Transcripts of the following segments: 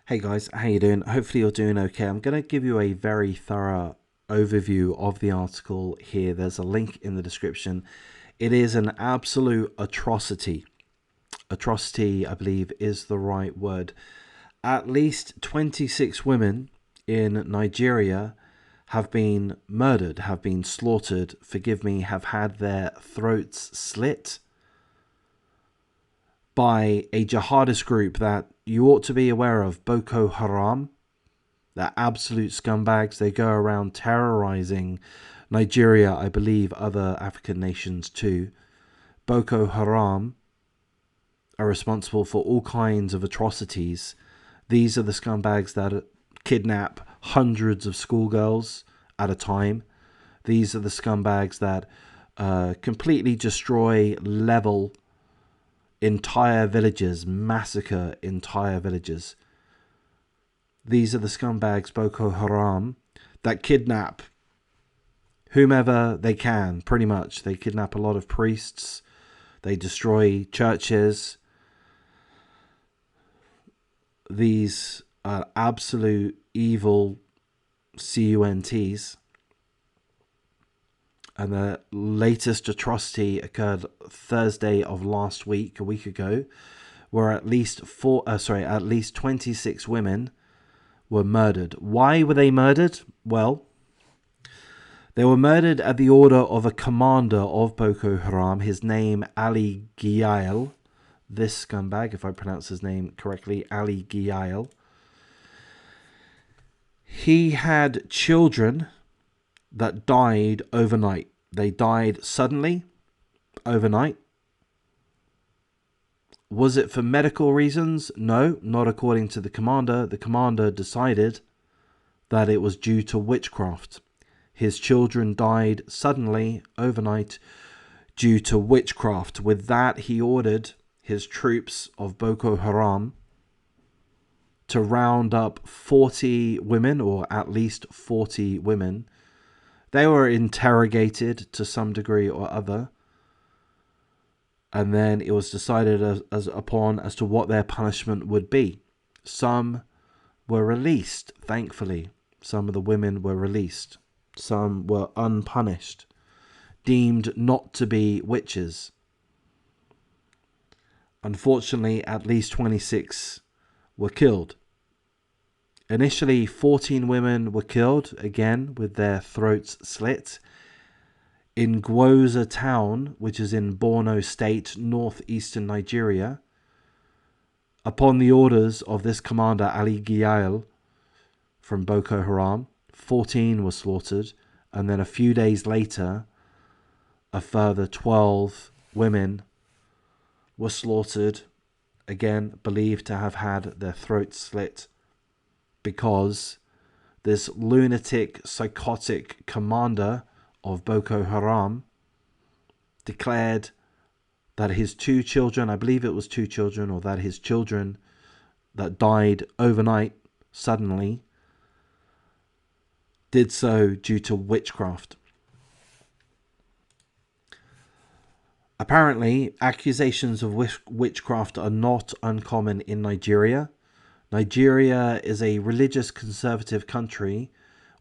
Hey guys, how you doing? Hopefully you're doing okay. I'm going to give you a very thorough overview of the article here. There's a link in the description. It is an absolute atrocity. Atrocity, I believe, is the right word. At least 26 women in Nigeria have been murdered, have been slaughtered, forgive me, have had their throats slit by a jihadist group that you ought to be aware of, Boko Haram. They're absolute scumbags. They go around terrorizing Nigeria, I believe other African nations too. Boko Haram are responsible for all kinds of atrocities. These are the scumbags that kidnap hundreds of schoolgirls at a time. These are the scumbags that completely destroy, level entire villages, massacre entire villages. These are the scumbags, Boko Haram, that kidnap whomever they can, pretty much. They kidnap a lot of priests. They destroy churches. These are absolute evil CUNTs. And the latest atrocity occurred Thursday of last week, a week ago, where at least 26 women were murdered. Why were they murdered? Well, they were murdered at the order of a commander of Boko Haram. His name, Ali Giail. This scumbag, if I pronounce his name correctly, Ali Giail. He had children that died overnight. They died suddenly, overnight. Was it for medical reasons? No, not according to the commander. The commander decided that it was due to witchcraft. His children died suddenly, overnight, due to witchcraft. With that, he ordered his troops of Boko Haram to round up 40 women, or at least 40 women. They were interrogated to some degree or other, and then it was decided as to what their punishment would be. Some were released, thankfully. Some of the women were released. Some were unpunished, deemed not to be witches. Unfortunately, at least 26 were killed. Initially, 14 women were killed, again, with their throats slit, in Gwoza town, which is in Borno State, northeastern Nigeria. Upon the orders of this commander, Ali Giail, from Boko Haram, 14 were slaughtered, and then a few days later, a further 12 women were slaughtered, again, believed to have had their throats slit, because this lunatic, psychotic commander of Boko Haram declared that his two children, I believe it was two children, or that his children that died overnight, suddenly, did so due to witchcraft. Apparently, accusations of witchcraft are not uncommon in Nigeria. Nigeria is a religious conservative country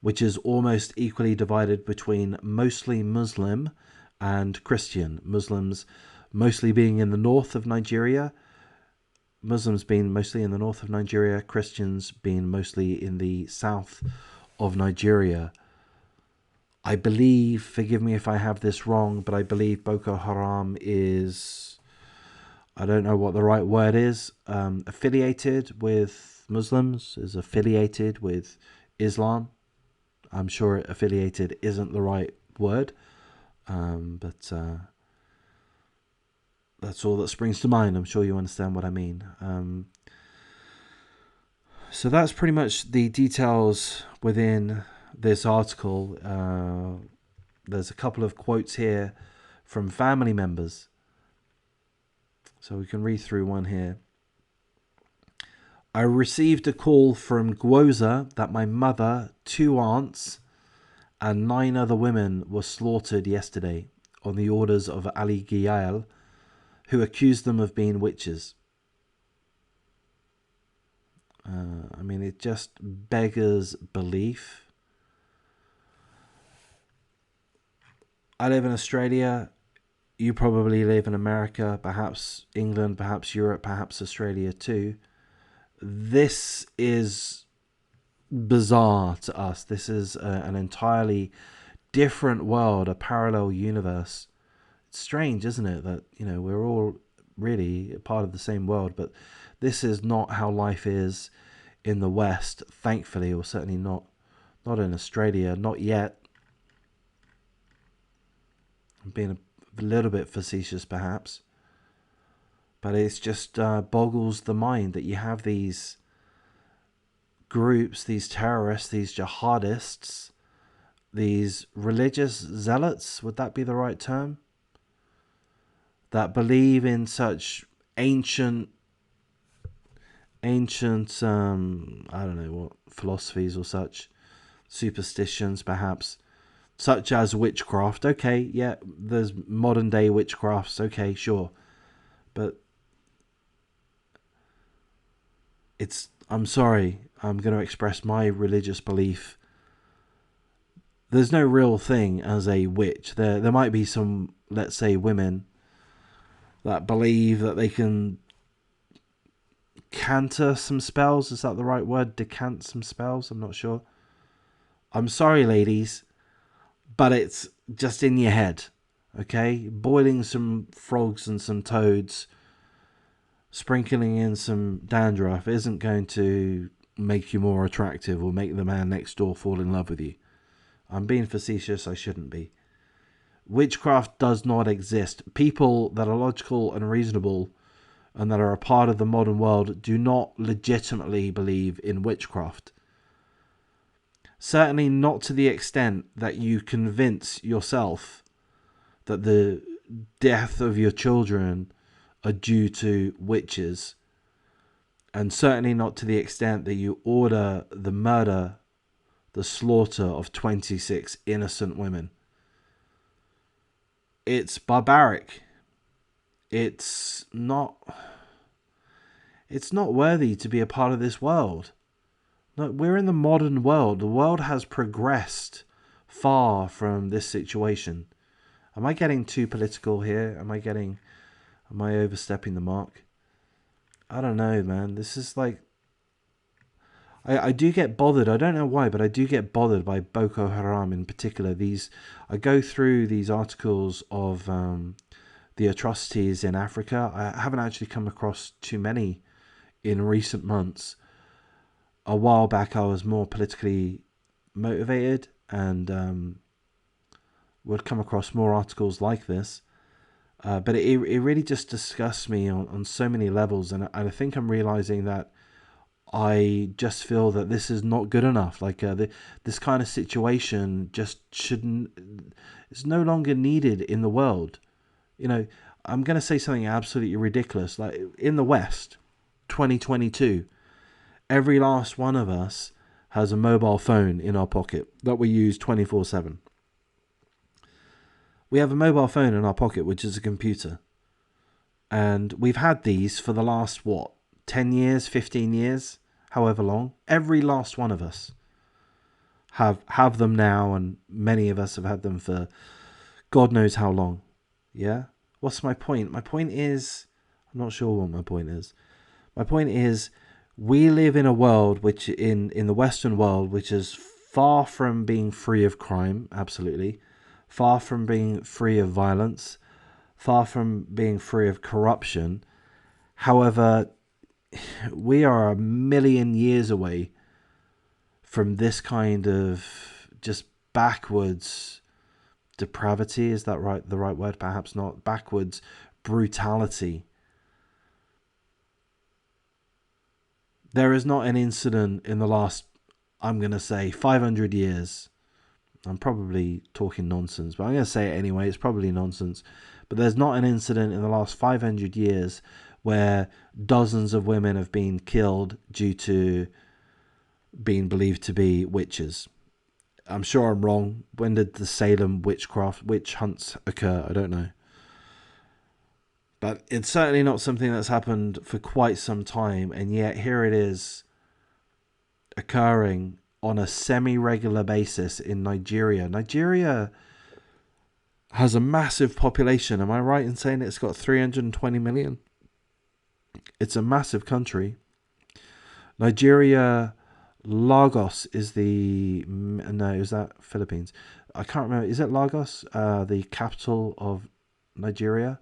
which is almost equally divided between mostly Muslim and Christian. Muslims mostly being in the north of Nigeria, Christians being mostly in the south of Nigeria. I believe, forgive me if I have this wrong, but I believe Boko Haram is, I don't know what the right word is, affiliated with Muslims, is affiliated with Islam. I'm sure affiliated isn't the right word, but that's all that springs to mind. I'm sure you understand what I mean. So that's pretty much the details within this article. There's a couple of quotes here from family members, so we can read through one here. I received a call from Gwoza that my mother, 2 aunts, and 9 other women were slaughtered yesterday on the orders of Ali Giail, who accused them of being witches. I mean, it just beggars belief. I live in Australia. You probably live in America, perhaps England, perhaps Europe, perhaps Australia too. This is bizarre to us. This is an entirely different world, a parallel universe. It's strange, isn't it, that, you know, we're all really a part of the same world, but this is not how life is in the West, thankfully, or certainly not in Australia, not yet. I'm being a little bit facetious, perhaps, but it's just boggles the mind that you have these groups, these terrorists, these jihadists, these religious zealots, would that be the right term? That believe in such ancient, I don't know what, philosophies or such, superstitions perhaps, such as witchcraft. Okay, yeah, there's modern day witchcrafts, okay, sure. But I'm sorry, I'm going to express my religious belief. There's no real thing as a witch. There might be some, let's say, women that believe that they can canter some spells. Is that the right word? Decant some spells? I'm not sure. I'm sorry, ladies, but it's just in your head, okay? Boiling some frogs and some toads, sprinkling in some dandruff isn't going to make you more attractive or make the man next door fall in love with you. I'm being facetious, I shouldn't be. Witchcraft does not exist. People that are logical and reasonable and that are a part of the modern world do not legitimately believe in witchcraft. Certainly not to the extent that you convince yourself that the death of your children are due to witches. And certainly not to the extent that you order the murder, the slaughter of 26 innocent women. It's barbaric. It's not worthy to be a part of this world. No, we're in the modern world. The world has progressed far from this situation. Am I getting too political here? Am I overstepping the mark? I don't know, man. This is like, I do get bothered. I don't know why, but I do get bothered by Boko Haram in particular. I go through these articles of the atrocities in Africa. I haven't actually come across too many in recent months. A while back, I was more politically motivated and would come across more articles like this. But it really just disgusts me on so many levels. And I think I'm realizing that I just feel that this is not good enough. Like this kind of situation just it's no longer needed in the world. You know, I'm going to say something absolutely ridiculous. Like in the West, 2022, every last one of us has a mobile phone in our pocket that we use 24/7. We have a mobile phone in our pocket, which is a computer. And we've had these for the last, 10 years, 15 years, however long. Every last one of us have them now, and many of us have had them for God knows how long. Yeah? What's my point? My point is, I'm not sure what my point is. My point is, we live in a world which, in the Western world, which is far from being free of crime, absolutely, far from being free of violence, far from being free of corruption. However, we are a million years away from this kind of just backwards depravity. Is that right? The right word? Perhaps not. Backwards brutality. There is not an incident in the last, I'm going to say, 500 years. I'm probably talking nonsense, but I'm going to say it anyway. It's probably nonsense. But there's not an incident in the last 500 years where dozens of women have been killed due to being believed to be witches. I'm sure I'm wrong. When did the Salem witch hunts occur? I don't know. But it's certainly not something that's happened for quite some time. And yet here it is, occurring on a semi-regular basis in Nigeria. Nigeria has a massive population. Am I right in saying it's got 320 million? It's a massive country. Nigeria, Lagos is the... No, is that Philippines? I can't remember. Is it Lagos, the capital of Nigeria?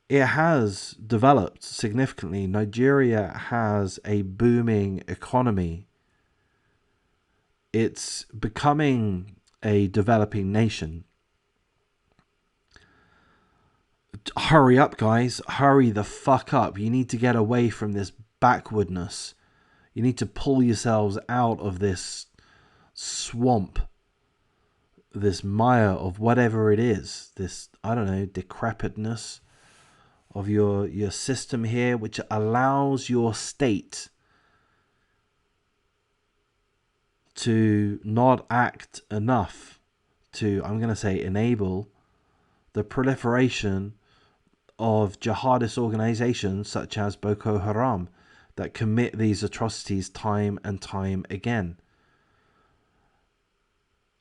It has developed significantly. Nigeria has a booming economy. It's becoming a developing nation. Hurry up, guys. Hurry the fuck up. You need to get away from this backwardness. You need to pull yourselves out of this swamp, this mire of whatever it is, this, I don't know, decrepitness of your system here, which allows your state to not act enough to, I'm going to say, enable the proliferation of jihadist organizations such as Boko Haram that commit these atrocities time and time again.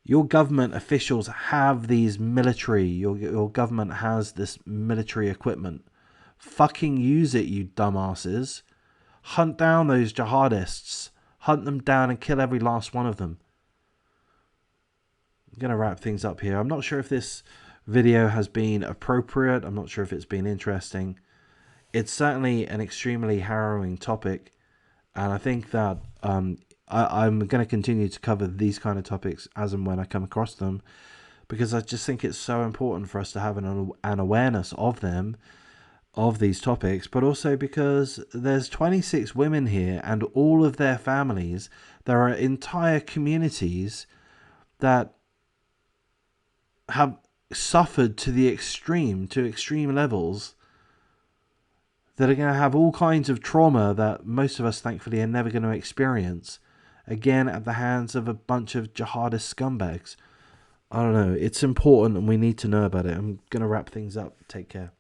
Your government officials have these military, your government has this military equipment. Fucking use it, you dumbasses. Hunt down those jihadists. Hunt them down and kill every last one of them. I'm going to wrap things up here. I'm not sure if this video has been appropriate. I'm not sure if it's been interesting. It's certainly an extremely harrowing topic. And I think that I'm going to continue to cover these kind of topics as and when I come across them. Because I just think it's so important for us to have an awareness of them, of these topics, but also because there's 26 women here and all of their families. There are entire communities that have suffered to extreme levels, that are going to have all kinds of trauma that most of us thankfully are never going to experience again at the hands of a bunch of jihadist scumbags. I don't know, it's important and we need to know about it. I'm going to wrap things up. Take care.